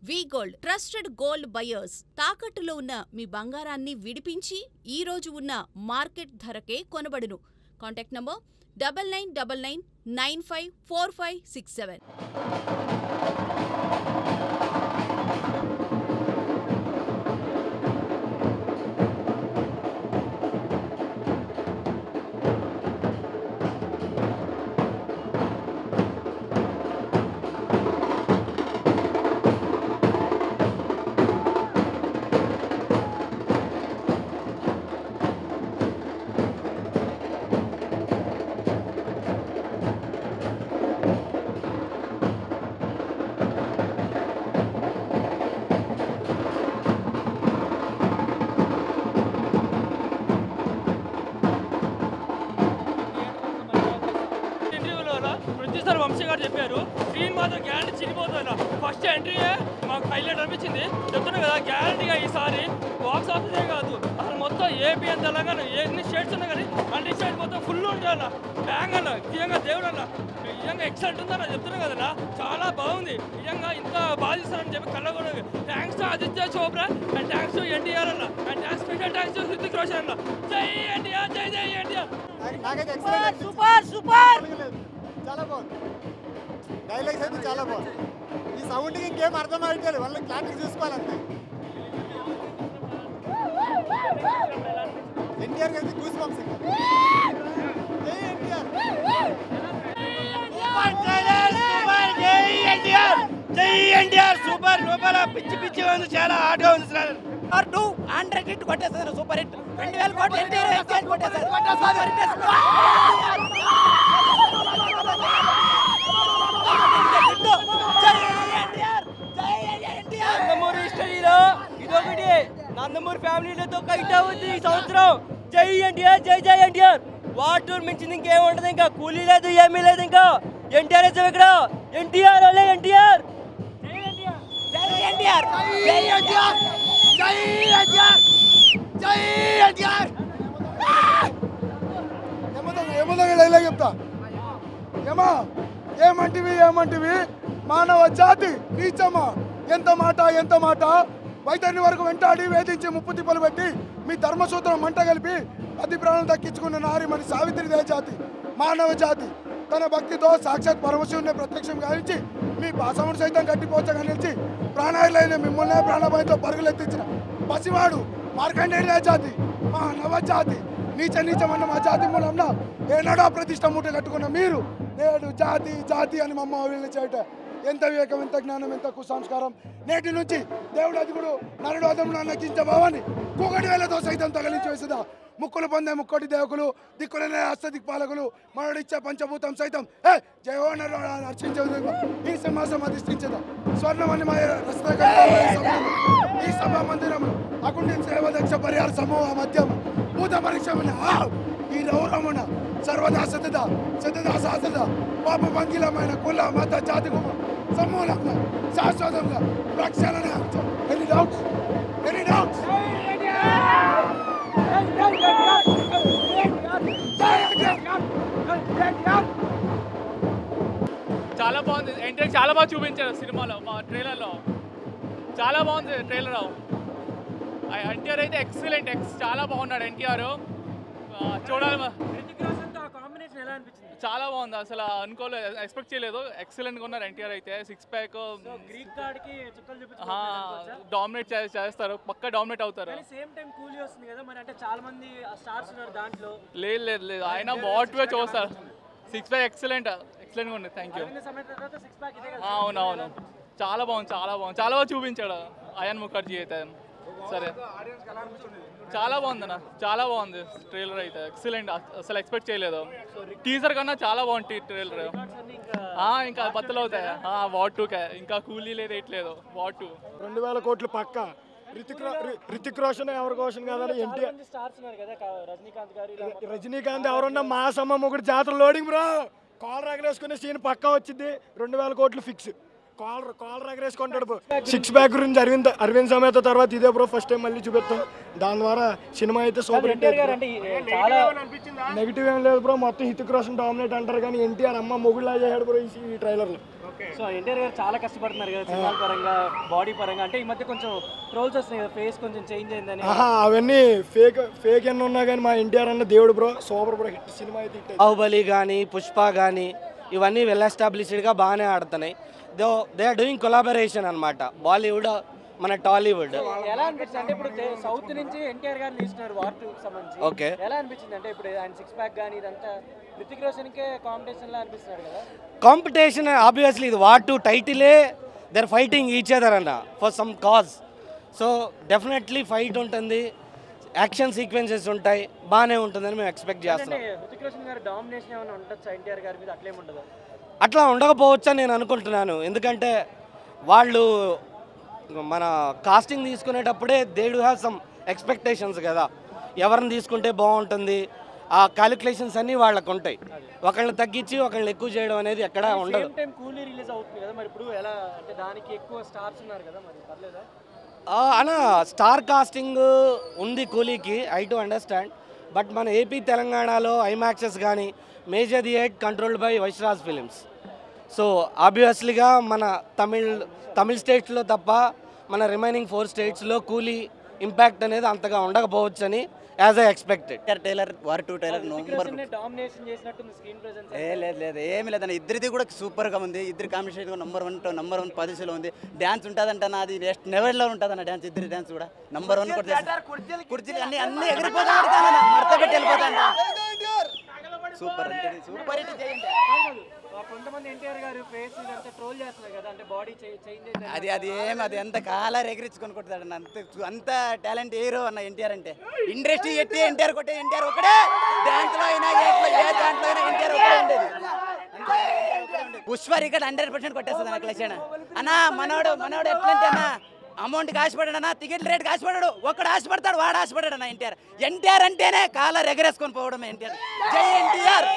వి gold trusted gold buyers తాకట్టులో ఉన్న మీ బంగారాన్ని విడిపించి ఈ రోజు ఉన్న మార్కెట్ ధరకే కొనబడును. Contact number 9999954567. Producer Vamsi garu చెప్పారు స్క్రీన్ మాత్రం గ్యారంటీ చిరిపోతుంది. ఫస్ట్ ఎంట్రీయే మాకు హైలైట్ అనిపించింది. చెప్తున్నా కదా గ్యారంటీగా ఈసారి బాక్స్ ఆఫీసే కాదు అసలు మొత్తం ఏపీ అండ్ తెలంగాణ ఎన్ని స్టేట్స్ ఉన్నా కానీ అన్ని స్టేట్స్ మొత్తం ఫుల్ ఉంటుంది బ్యాంగ్ అన్న నిజంగా దేవుడు అన్న నిజంగా ఎక్సలెంట్ ఉందన్న చెప్తున్నా కదన్నా. చాలా బాగుంది నిజంగా ఇంత బాగా చేస్తారని చెప్పి కళ్ళ కూడా. Thanks to Aditya Chopra and thanks to NTR అన్న and special thanks to Hrithik Roshan అన్న. జై ఎన్టీఆర్, జై జై ఎన్టీఆర్. సూపర్ సూపర్ చాలా బాగుంది. డైలాగ్స్ అయితే చాలా బాగుంది. ఈ సౌండ్కి ఇంకేం అర్థం అవ్వట్లేదు, వాళ్ళని క్లారిటీ చూసుకోవాలంటే. ఎన్టీఆర్ అయితే గూస్ బంప్స్. జై ఎన్టీఆర్, జై ఎన్టీఆర్. సూపర్ లోపల పిచ్చి పిచ్చి ఉంది, చాలా హార్డ్గా ఉంది సార్. 200 హిట్ కొట్టేస్తారు. సూపర్ హిట్ 2000 కోట్లు ఎన్టీఆర్ కొట్టేస్తారు. నందమూరి హిస్టరీలో ఇదొకటి. నందమూరి ఫ్యామిలీలతో హిట్ అవుతుంది ఈ సంవత్సరం. జై ఎన్టీఆర్, జై జై ఎన్టీఆర్. వాటర్ మించింది ఇంకేం ఉండదు, ఇంకా కూలీ లేదు ఏమీ లేదు. ఇంకా ఎన్టీఆర్ వేసాం ఇక్కడ. ఎన్టీఆర్ అలే ఎన్టీఆర్. జై ఎన్టీఆర్, జై ఎన్టీఆర్, జై ఎన్టీఆర్, జై ఎన్టీఆర్. ఏమో డైలాగ్ చెప్తా. ఏమంటివి మానవ జాతి నీచమా, ఎంత మాట ఎంత మాట. వైతరిని వరకు వెంటాడి వేధించి ముప్పు తిప్పలు పెట్టి మీ ధర్మసూత్రం మంట కలిపి అతి ప్రాణం దక్కించుకున్న నారిమణి సావిత్రిదేవి జాతి మానవ జాతి తన భక్తితో సాక్షాత్ పరమశివుని ప్రత్యక్షం గావించి మీ భాషమును సైతం గట్టిపోచగా నిలిచి ప్రాణాయులైన మిమ్మల్ని ప్రాణభయంతో పరుగులెత్తించిన పసివాడు మార్కండేయ జాతి మానవ జాతి. నీచమన్న మా జాతి మూలంలో ఏనాడో ప్రతిష్ట మూట కట్టుకున్న మీరు నేడు జాతి జాతి అని మమ్మ వీళ్ళని చేయట ఎంత వివేకం, ఎంత జ్ఞానం, ఎంత కుసంస్కారం. నేటి నుంచి దేవుడు అదుగుడు నరుడు అదమును నక్కించే భావాన్ని కూకటి వేలతో సైతం తగిలించి వేసుదా. ముక్కులు పొందే ముక్కోటి దేవకులు, దిక్కులనే హస్తదిక్పాలకులు, మనడిచ్చే పంచభూతం సైతం జయో అర్చించే ఈ సింహాసం అధిష్ఠించదా. స్వర్ణమని మా ఈ సభా మందిరం అకుండి సేవదక్ష పరిహార సమూహ మధ్యం భూత పరీక్షమైన ఈ రౌరమున సర్వదా సతదా సాధద పాప పంకిలమైన కుల మత జాతి సమూలంగా శాశ్వతంగా ప్రక్షాళన. Any doubts? చాలా బాగుంది. ఎన్టీఆర్ చాలా బాగా చూపించారు సినిమాలో. మా ట్రైలర్లో చాలా బాగుంది. ట్రైలర్ ఎన్టీఆర్ అయితే ఎక్సలెంట్. చాలా బాగున్నాడు ఎన్టీఆర్. చూడాలి. చాలా బాగుంది. అసలు అనుకోలేదు, ఎక్స్పెక్ట్ చేయలేదు. ఎక్సలెంట్గా ఉన్నారు ఎన్టీఆర్ అయితే. 6 ప్యాక్ డామినేట్ చేస్తారు, పక్కా డామినేట్ అవుతారు. లేదు ఆయన మోటివేట్ చూస్తారు. 6 ప్యాక్ ఎక్సలెంట్గా ఉంది. Thank you. అవునవును, చాలా బాగుంది. చాలా బాగా చూపించాడు అయాన్ ముఖర్జీ అయితే. సరే, చాలా బాగుందన్న, చాలా బాగుంది ట్రైలర్ అయితే. ఎక్సలెంట్, అసలు ఎక్స్పెక్ట్ చేయలేదు. టీజర్ కన్నా చాలా బాగుంది ట్రైలర్. ఇంకా బత్తలు అవుతాయి. వాట్ 2 ఇంకా కూలీ లేదు, ఎట్లేదు. వాట్ 2 2000 కోట్లు పక్క. రితిక్ రోషన్ ఎవరి కోసం కాదని ఎన్టీఆర్ రజనీకాంత్ ఎవరున్నా మా సమ్మ ఒకటి జాతర లోడింగ్ బ్రో. కాల్ రగరేసుకునే సీన్ పక్కా వచ్చింది. 2000 కోట్లు ఫిక్స్. కాల్ రగరేసుకుంటాడు. 6 ప్యాక్ గురించి అరవింద్ సమేత తర్వాత ఇదే బ్రో ఫస్ట్ టైం మళ్ళీ చూపిస్తాం. దాని ద్వారా సినిమా అయితే సూపర్ హిట్. నెగిటివ్ ఏం లేదు బ్రో, మొత్తం హృతిక్ రోషన్ డామినేట్ అంటారు కానీ ఎన్టీఆర్ అమ్మ మొగుళ్ళ చేశాడు బ్రో ఈ ట్రైలర్లో. సో ఎన్టీఆర్ గారు చాలా కష్టపడుతున్నారు కదా సినిమాల పరంగా, బాడీ పరంగా. అంటే ఈ మధ్య కొంచెం ట్రోల్స్ వస్తున్నాయి కదా, ఫేస్ కొంచెం చేంజ్ అయిందని. అవన్నీ ఫేక్ ఎన్ని ఉన్నా కానీ మా ఎన్టీఆర్ అన్న దేవుడు bro, super bro, hit cinema అయితే హిట్. బాహుబలి కానీ పుష్ప కానీ ఇవన్నీ వెల్ ఎస్టాబ్లిష్డ్గా బాగానే ఆడుతున్నాయి. దే ఆర్ డూయింగ్ కొలాబరేషన్ అనమాట, బాలీవుడ్ మన టాలీవుడ్. ఎలా అనిపించింది అంటే ఇప్పుడు సౌత్ నుంచి ఎన్టీఆర్ గారు తీస్తున్నారు వార్ 2 సంబంధించి. ఓకే, ఎలా అనిపించింది అంటే ఇప్పుడు ఆయన 6 ప్యాక్ కానీ ఇదంతా హృతిక్ రోషన్కే కాంపిటీషన్ లా అనిపిస్తున్నాడు కదా. కాంపిటీషన్ ఆబ్వియస్లీ ఇది వార్ 2 టైటిలే, they are fighting each other అన్న for some cause. So definitely fight ఉంటుంది, యాక్షన్ సీక్వెన్సెస్ ఉంటాయి, బాగానే ఉంటుందని మేము ఎక్స్పెక్ట్ చేస్తున్నాం. హృతిక్ రోషన్ గారు డామినేషన్ ఏమైనా ఉండొచ్చా ఎన్టీఆర్ గారి మీద, అట్లేముండదు? అట్లా ఉండకపోవచ్చు అని నేను అనుకుంటున్నాను. ఎందుకంటే వాళ్ళు మన కాస్టింగ్ తీసుకునేటప్పుడే they do have some expectations కదా, ఎవరిని తీసుకుంటే బాగుంటుంది, ఆ క్యాలిక్యులేషన్స్ అన్నీ వాళ్ళకు ఉంటాయి. ఒకళ్ళని తగ్గించి ఒకళ్ళని ఎక్కువ చేయడం అనేది ఎక్కడా ఉండదు. కూలీ రిలీజ్ అవుతుంది కదా, మరి ఇప్పుడు ఎలా అంటే దానికి ఎక్కువ స్టార్స్ ఉన్నారు కదా, మరి పర్లేదా? అన్న స్టార్ కాస్టింగ్ ఉంది కూలీకి, ఐ టు అండర్స్టాండ్. బట్ మన ఏపీ తెలంగాణలో ఐమాక్సెస్ కానీ మేజర్ ది 8 కంట్రోల్డ్ బై వైశ్రాజ్ ఫిలిమ్స్. సో ఆబ్వియస్లీగా మన తమిళ్ స్టేట్స్లో తప్ప మన రిమైనింగ్ 4 స్టేట్స్లో కూలీ ఇంపాక్ట్ అనేది అంతగా ఉండకపోవచ్చు అని as I expected. Trailer War 2 trailer domination చేసినట్టుంది స్క్రీన్ ప్రెజెన్స్. లేదు ఏమి లేదన్న, ఇద్దరిది కూడా సూపర్గా ఉంది. ఇద్దరు కాంబినేషన్ నెంబర్ 1 పొజిషన్లో ఉంది. డ్యాన్స్ ఉంటుందంట నాది నెవర్లో ఉంటుందన్న డ్యాన్స్, ఇద్దరు డ్యాన్స్ కూడా నెంబర్ 1 కుర్చీలు అన్ని ఎగిరిపోతా మడత పెట్టి వెళ్ళిపోతా. సూపర్ అంటే సూపర్ హిట్ చేయండి. కొంతమంది ఎన్టీఆర్ గారు ఫేస్ ఇదంతా ట్రోల్ చేస్తున్నారు కదా, అంటే బాడీ చేంజ్ అది ఎంత కాలర్ ఎగిరించుకొని కొడతాడు అంత టాలెంట్ హీరో అన్న ఎన్టీఆర్ అంటే. ఇండస్ట్రీ ఎట్టి ఎన్టీఆర్ కొట్టే ఎన్టీఆర్ ఒకటే, డాన్స్ లో అయినా ఏ దాంట్లో అయినా ఎన్టీఆర్ ఒకటే ఉండేది. పుష్ప రికార్డ్ 100% కొట్టేస్తుంది అన్న క్లచ్ అన్న. మనోడు ఎట్లంటే అన్న అమౌంట్కి ఆశపడాడు అన్న, టికెట్ రేట్కి ఆశపడాడు, ఒక్కడు ఆశపడతాడు, వాడు ఆశపడాడు అన్న. ఎన్టీఆర్ అంటేనే కాలర్ ఎగరేసుకొని పోవడం ఎన్టీఆర్. జై ఎన్టీఆర్.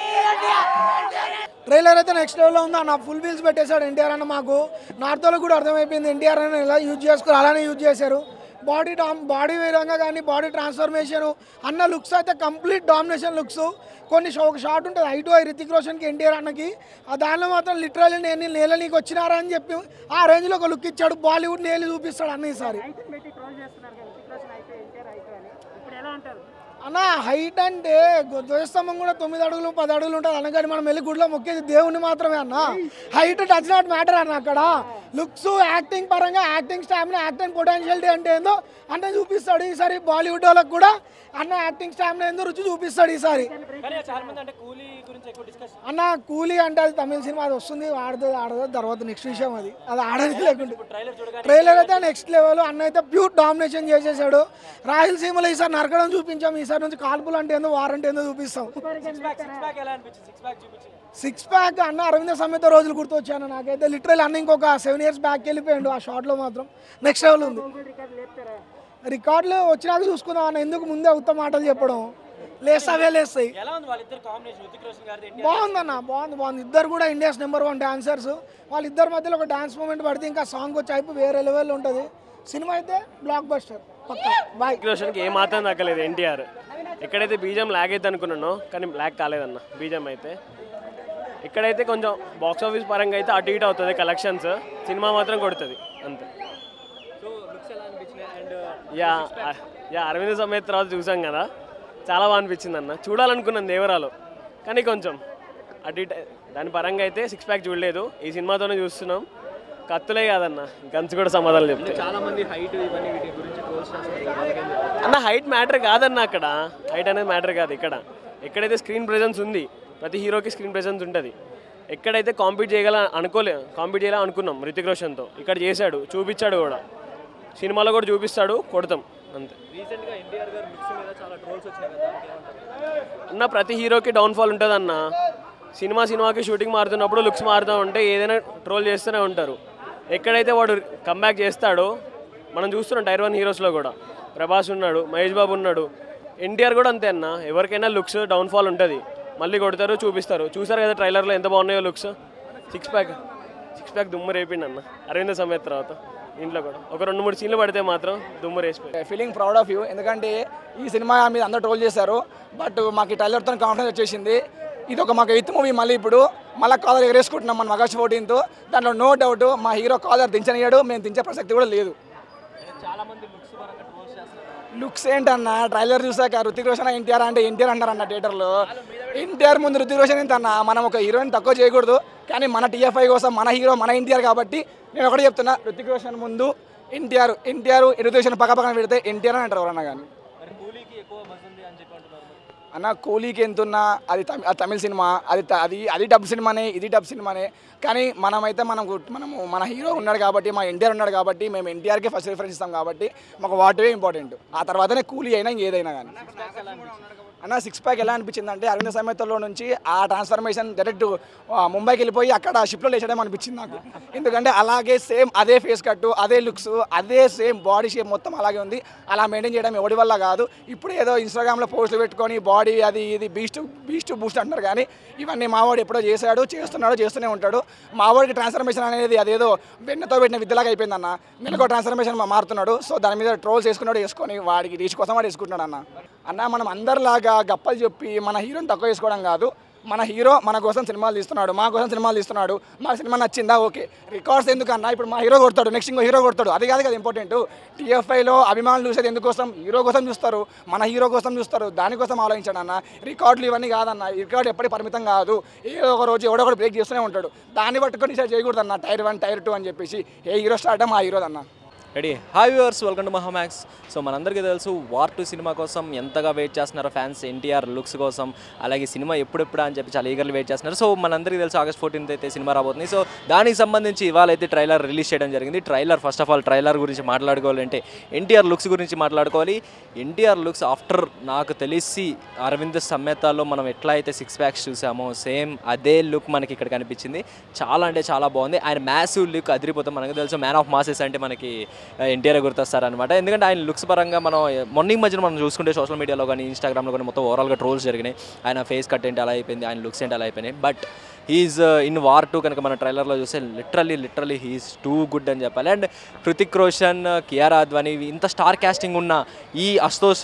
ట్రైలర్ అయితే నెక్స్ట్ లెవెల్లో ఉందా నా, ఫుల్ వీల్స్ పెట్టేశాడు ఎన్టీఆర్ అన్న. మాకు నార్త్లో కూడా అర్థమైపోయింది ఎన్టీఆర్ అన్న ఎలా యూజ్ చేసుకోరు, అలానే యూజ్ చేశారు. బాడీ విధంగా కానీ బాడీ ట్రాన్స్ఫర్మేషన్ అన్న లుక్స్ అయితే కంప్లీట్ డామినేషన్ లుక్స్. ఒక షాట్ ఉంటుంది ఐ టు ఐ రితిక్ రోషన్కి ఎన్టీఆర్ అన్నకి, ఆ దానిలో మాత్రం లిటరల్లీ నేను నేల నీకు వచ్చినారా అని చెప్పి ఆ రేంజ్లో ఒక లుక్ ఇచ్చాడు. బాలీవుడ్ నేలు చూపిస్తాడు అన్న ఈసారి. అన్న హైట్ అంటే ధ్వజస్తంభం కూడా 9 అడుగులు 10 అడుగులు ఉంటుంది అన్న, కానీ మనం వెళ్ళి గుడిలో మొక్కేది దేవుని మాత్రమే అన్న. హైట్ డస్ నాట్ మ్యాటర్ అన్న. అక్కడ లుక్స్ యాక్టింగ్ పరంగా యాక్టింగ్ స్టామినా యాక్టింగ్ పొటెన్షియలిటీ అంటే ఏందో అంటే చూపిస్తాడు ఈసారి. బాలీవుడ్ వాళ్ళకి కూడా అన్న యాక్టింగ్ స్టామినా ఏందో రుచి చూపిస్తాడు ఈసారి అన్న. కూలీ అంటే అది తమిళ సినిమా, అది వస్తుంది ఆడదు తర్వాత నెక్స్ట్ విషయం, అది ఆడది లేకుండా. ట్రైలర్ అయితే నెక్స్ట్ లెవెల్ అన్న అయితే ప్యూర్ డామినేషన్ చేసేసాడు. రాయలసీమలో ఈసారి నరకడం చూపించాం, ఈసారి నుంచి కాల్పులు అంటే ఏందో వార్ అంటే ఏందో చూపిస్తాం. 6 ప్యాక్ అన్న అరవింద సమేత రోజులు గుర్తొచ్చాను నాకైతే. లిటరల్ అన్న ఇంకొక 7 years బ్యాక్ వెళ్ళిపోయాడు ఆ షాట్లో మాత్రం. నెక్స్ట్ లెవెల్ ఉంది. రికార్డులు వచ్చినాక చూసుకుందాం అన్న, ఎందుకు ముందే ఉత్త మాటలు చెప్పడం. లేస్తాయి. బాగుందన్న, బాగుంది. ఇద్దరు కూడా ఇండియాస్ నెంబర్ 1 డాన్సర్స్. వాళ్ళిద్దరి మధ్యలో ఒక డాన్స్ మూమెంట్ పడితే ఇంకా సాంగ్ వచ్చి అయిపోయి వేరే లెవెల్ ఉంటుంది. సినిమా అయితే బ్లాక్ బస్టర్ పక్కా. బాయ్. రోషన్కి ఏ మాత్రం దక్కలేదు ఎన్టీఆర్. ఎక్కడైతే బీజం లాగ్ అయితే అనుకున్నానో కానీ లాగ్ కాలేదన్న బీజం అయితే. ఇక్కడైతే కొంచెం బాక్స్ ఆఫీస్ పరంగా అయితే అటు ఇటు అవుతుంది కలెక్షన్స్, సినిమా మాత్రం కొడుతుంది అంతే. యా అరవింద సమేత తర్వాత చూసాం కదా, చాలా బాగా అనిపించింది అన్న. చూడాలనుకున్నాను దేవరాలో, కానీ కొంచెం అటు ఇటు దాని పరంగా అయితే 6 ప్యాక్ చూడలేదు. ఈ సినిమాతోనే చూస్తున్నాం. కత్తులే కాదన్న, గన్స్ కూడా సమాధానం చెప్తే. చాలా మంది హైట్ ఇవన్నీ వీటి గురించి ట్రోల్స్ చేస్తారు అన్న. హైట్ మ్యాటర్ కాదన్న, అక్కడ హైట్ అనేది మ్యాటర్ కాదు. ఎక్కడైతే స్క్రీన్ ప్రెజెన్స్ ఉంది, ప్రతి హీరోకి స్క్రీన్ ప్రెజెన్స్ ఉంటుంది. ఎక్కడైతే కాంపీట్ చేయాలని అనుకున్నాం రితిక్ రోషన్తో, ఇక్కడ చేశాడు, చూపించాడు కూడా. సినిమాలో కూడా చూపిస్తాడు, కొడతాం అంతే. రీసెంట్గా ఎన్టీఆర్ గారు లుక్స్ మీద చాలా ట్రోల్స్ వచ్చినాయి కదా, అన్న ప్రతి హీరోకి డౌన్ఫాల్ ఉంటుంది అన్న. సినిమాకి షూటింగ్ మారుతున్నప్పుడు లుక్స్ మారుతూ ఉంటే ఏదైనా ట్రోల్ చేస్తూనే ఉంటారు. ఎక్కడైతే వాడు కంబ్యాక్ చేస్తాడో మనం చూస్తున్నాం. టైర్ 1 హీరోస్లో కూడా ప్రభాస్ ఉన్నాడు, మహేష్ బాబు ఉన్నాడు, ఎన్టీఆర్ కూడా అంతే అన్న. ఎవరికైనా లుక్స్ డౌన్ఫాల్ ఉంటుంది, మళ్ళీ కొడతారు, చూపిస్తారు. చూసారు కదా ట్రైలర్లో ఎంత బాగున్నాయో లుక్స్. 6 ప్యాక్ దుమ్ము రేపిండి అన్న అరవింద సమేత తర్వాత. ఇంట్లో కూడా ఒక 2-3 సీన్లు పడితే మాత్రం దుమ్ము రేసిపోయి. ఫీలింగ్ ప్రౌడ్ ఆఫ్ యూ, ఎందుకంటే ఈ సినిమా మీద అందరూ ట్రోల్ చేశారు, బట్ మాకు ఈ ట్రైలర్తో కాన్ఫిడెన్స్ వచ్చేసింది. ఇది ఒక మాకు 8th మూవీ. మళ్ళీ ఇప్పుడు మళ్ళీ కాలర్ ఎగరేసుకుంటున్నాం మనం ఆగస్ట్ 14th. దాంట్లో నో డౌట్ మా హీరో కాలర్ దించనియాడు, మేము దించే ప్రసక్తి కూడా లేదు. లుక్స్ ఏంటన్నా ట్రైలర్ చూసాక రుతిక్ రోషన్ ఎన్టీఆర్ అంటే ఎన్టీఆర్ అంటారన్న థియేటర్లో. ఎన్టీఆర్ ముందు రుతిక్ రోషన్ ఏంటన్నా, మనం ఒక హీరోయిన్ తక్కువ చేయకూడదు, కానీ మన టీఎఫ్ఐ కోసం మన హీరో మన ఎన్టీఆర్ కాబట్టి నేను ఒకటే చెప్తున్నా, రుతిక్ రోషన్ ముందు ఎన్టీఆర్ రుతిక్ రోషన్ పక్కన పెడితే ఎన్టీఆర్ అని అంటారు ఎవరన్నా కానీ. అన్న కూలీకి ఎంతున్నా అది తమిళ సినిమా, అది డబ్ సినిమానే, ఇది డబ్ సినిమానే. కానీ మనము మన హీరో ఉన్నాడు కాబట్టి, మా ఎన్టీఆర్ ఉన్నాడు కాబట్టి మేము ఎన్టీఆర్కే ఫస్ట్ రిఫరెన్స్ ఇస్తాం కాబట్టి మాకు వాటివే ఇంపార్టెంట్. ఆ తర్వాతనే కూలీ అయినా ఏదైనా కానీ. అన్న 6 ప్యాక్ ఎలా అనిపించింది అంటే అరవింద సమేతలో నుంచి ఆ ట్రాన్స్ఫర్మేషన్ డైరెక్ట్ ముంబైకి వెళ్ళిపోయి అక్కడ షిప్లో లేచడం అనిపించింది నాకు. ఎందుకంటే అలాగే సేమ్ అదే ఫేస్ కట్టు, అదే లుక్స్, అదే సేమ్ బాడీ షేప్ మొత్తం అలాగే ఉంది. అలా మెయింటైన్ చేయడం ఎవరి వల్ల కాదు. ఇప్పుడు ఏదో ఇన్స్టాగ్రామ్లో పోస్టులు పెట్టుకొని బాడీ అది ఇది బూస్ట్ అంటారు, కానీ ఇవన్నీ మావాడు ఎప్పుడో చేస్తూనే ఉంటాడు. మావాడికి ట్రాన్స్ఫర్మేషన్ అనేది అదేదో వెన్నతో పెట్టిన విద్యలాగా అయిపోయిందన్న. నెలకో ట్రాన్స్ఫర్మేషన్ మారుతున్నాడు. సో దాని మీద ట్రోల్స్ వేసుకొని వాడికి రీచ్ కోసం వాడు వేసుకుంటున్నాడు అన్న. మనం అందరిలాగా గప్పలు చెప్పి మన హీరోని తక్కువ చేసుకోవడం కాదు. మన హీరో మన కోసం సినిమాలు తీస్తున్నాడు, మా కోసం సినిమాలు తీస్తున్నాడు. మా సినిమా నచ్చిందా ఓకే, రికార్డ్స్ ఎందుకన్నా ఇప్పుడు మా హీరో కొడతాడు, నెక్స్ట్ ఇంకో హీరో కొడతాడు, అది కాదు కదా ఇంపార్టెంట్. టీఎఫ్ఐలో అభిమానులు చూసేది ఎందుకోసం, హీరో కోసం చూస్తారు, మన హీరో కోసం చూస్తారు, దానికోసం ఆలోచించాడు అన్న. రికార్డులు ఇవన్నీ కాదన్న, రికార్డు ఎప్పటికీ పరిమితం కాదు. ఏదో ఒక రోజు ఎవడో ఒకటి బ్రేక్ చేస్తూనే ఉంటాడు. దాన్ని పట్టుకొని డిసైడ్ చేయకూడదు అన్న టైర్ 1 టైర్ 2 అని చెప్పేసి. ఏ హీరో స్టార్ట్ మా హీరోదన్న. Ready. Hi viewers, welcome to Mahamax. So మనందరికీ తెలుసు వార్ 2 సినిమా కోసం ఎంతగా వెయిట్ చేస్తున్నారో ఫ్యాన్స్, ఎన్టీఆర్ లుక్స్ కోసం. అలాగే సినిమా ఎప్పుడెప్పుడా అని చెప్పి చాలా ఈగర్లీ వెయిట్ చేస్తున్నారు. సో మనందరికీ తెలుసు ఆగస్ట్ 14th అయితే సినిమా రాబోతుంది. సో దానికి సంబంధించి ఇవాళ అయితే ట్రైలర్ రిలీజ్ చేయడం జరిగింది. ఫస్ట్ ఆఫ్ ఆల్ ట్రైలర్ గురించి మాట్లాడుకోవాలంటే ఎన్టీఆర్ లుక్స్ గురించి మాట్లాడుకోవాలి. ఎన్టీఆర్ లుక్స్ ఆఫ్టర్ నాకు తెలిసి అరవింద్ సమేతాలో మనం ఎట్లా అయితే 6 ప్యాక్స్ చూసామో సేమ్ అదే లుక్ మనకి ఇక్కడ కనిపించింది. చాలా అంటే చాలా బాగుంది. ఆయన మ్యాసివ్ లుక్ అదిరిపోతాం. మనకు తెలుసు మ్యాన్ ఆఫ్ మాసెస్ అంటే మనకి ఎన్టీఆర్ గుర్తొస్తారనమాట. ఎందుకంటే ఆయన లుక్స్ పరంగా మనం మొన్న మధ్యన మనం చూసుకుంటే సోషల్ మీడియాలో కానీ ఇన్స్టాగ్రామ్లో కానీ మొత్తం ఓవరాల్గా ట్రోల్స్ జరిగినాయి. ఆయన ఫేస్ కట్ ఏంటి అలా అయిపోయింది, ఆయన లుక్స్ ఏంటి అలా అయిపోయినాయి. బట్ హీఈస్ ఇన్ వార్ 2 కనుక మన ట్రైలర్లో చూస్తే లిటరలీ హీఈస్ టూ గుడ్ అని చెప్పాలి. అండ్ హృతిక్ రోషన్, కియారా అద్వానీ ఇంత స్టార్ కాస్టింగ్ ఉన్న ఈ అస్తోష్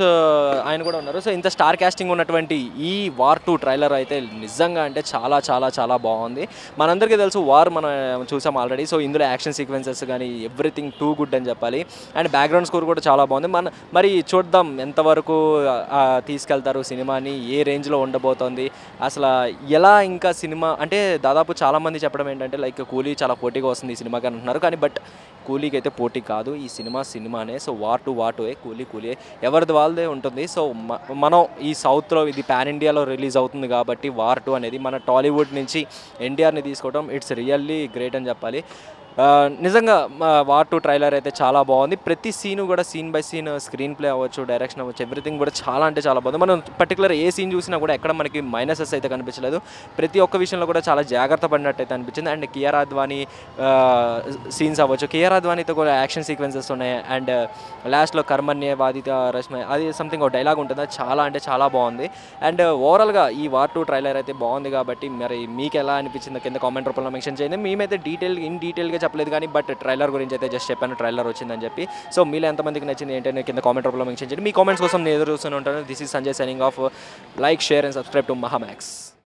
ఆయన కూడా ఉన్నారు. సో ఇంత స్టార్ కాస్టింగ్ ఉన్నటువంటి ఈ వార్ 2 ట్రైలర్ అయితే నిజంగా అంటే చాలా చాలా చాలా బాగుంది. మనందరికీ తెలుసు వార్ మనం చూసాం ఆల్రెడీ. సో ఇందులో యాక్షన్ సీక్వెన్సెస్ కానీ ఎవ్రీథింగ్ టూ గుడ్ అని చెప్పాలి. అండ్ బ్యాక్గ్రౌండ్ స్కోర్ కూడా చాలా బాగుంది. మరి చూద్దాం ఎంతవరకు తీసుకెళ్తారు సినిమాని, ఏ రేంజ్లో ఉండబోతోంది, అసలు ఎలా ఇంకా సినిమా అంటే దాదాపు చాలామంది చెప్పడం ఏంటంటే లైక్ కూలీ చాలా పోటీగా వస్తుంది ఈ సినిమాకి అంటున్నారు. కానీ బట్ కూలీకి అయితే పోటీ కాదు, ఈ సినిమానే. సో వార్ 2 కూలీ ఎవరిది వాళ్ళదే ఉంటుంది. సో మనం ఈ సౌత్లో ఇది పాన్ ఇండియాలో రిలీజ్ అవుతుంది కాబట్టి వార్ 2 అనేది మన టాలీవుడ్ నుంచి ఎన్టీఆర్ని తీసుకోవడం ఇట్స్ రియల్లీ గ్రేట్ అని చెప్పాలి. నిజంగా వార్ 2 ట్రైలర్ అయితే చాలా బాగుంది. ప్రతి సీను కూడా scene by scene, screenplay అవ్వచ్చు, డైరెక్షన్ అవ్వచ్చు, ఎవ్రీథింగ్ కూడా చాలా అంటే చాలా బాగుంది. మనం పర్టికులర్ ఏ సీన్ చూసినా కూడా ఎక్కడ మనకి మైనసెస్ అయితే కనిపించలేదు. ప్రతి ఒక్క విషయంలో కూడా చాలా జాగ్రత్త పడినట్టు అయితే అనిపించింది. అండ్ కియారా అద్వానీ సీన్స్ అవ్వచ్చు, కియారా అద్వానీతో కూడా యాక్షన్ సీక్వెన్సెస్ ఉన్నాయి. అండ్ లాస్ట్లో కర్మన్య వాదిత రశ్మి అది సంథింగ్ ఒక డైలాగ్ ఉంటుంది, అది చాలా అంటే చాలా బాగుంది. అండ్ ఓవరాల్గా ఈ వార్ 2 ట్రైలర్ అయితే బాగుంది. కాబట్టి మరి మీకు ఎలా అనిపించిందో కింద కామెంట్ రూపంలో మెన్షన్ చేయండి. మేమైతే ఇన్ డీటెయిల్గా చెప్పలేదు కానీ బట్ ట్రైలర్ గురించి అయితే జస్ట్ చెప్పాను, ట్రైలర్ వచ్చిందని చెప్పి. సో మీలో ఎంతమందికి నచ్చింది ఏంటంటే కింద కామెంట్ రూపంలో మెన్షన్ చేయండి. మీ కామెంట్స్ కోసం నేను ఎదురు చూస్తూనే ఉంటాను. This is Sanjay signing off. Like, share and subscribe to Mahaa Max.